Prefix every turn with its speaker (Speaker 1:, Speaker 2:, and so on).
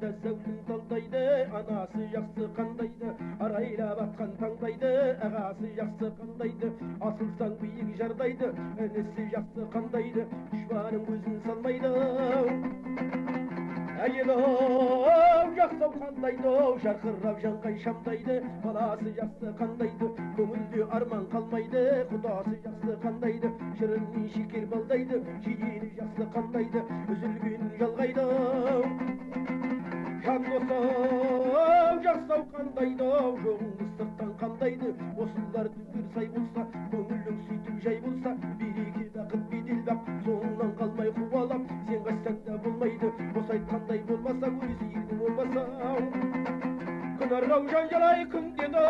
Speaker 1: да зәулім талдайды, анасы жақсы қандайды, арайлап атқан таңдайды, ағасы жақсы қандайды, асылсаң биік жардайды, інісі жақсы қандайды, дұшпаның көзін салмайды. Әйел-ау жақсы қандайды, жарқырап жанған шамдайды, баласы жақсы қандайды, көңілде арман қалмайды, құдасы жақсы қандайды, шырын шекер балдайды, жиені жақсы қандайды, үзілген жалғайды. Жан досы жақсы қандайды, жоғыңды сырттан қандайды, осылар түгел сай болса, көңілің сөйтіп жай болса, береке бақыт бедел бақ, соңынан қалмай қуалап, сен қашсаң да болмайды, осы айтқандай болмаса, өз ердің болмаса. Күн арау жан жалай күн деді,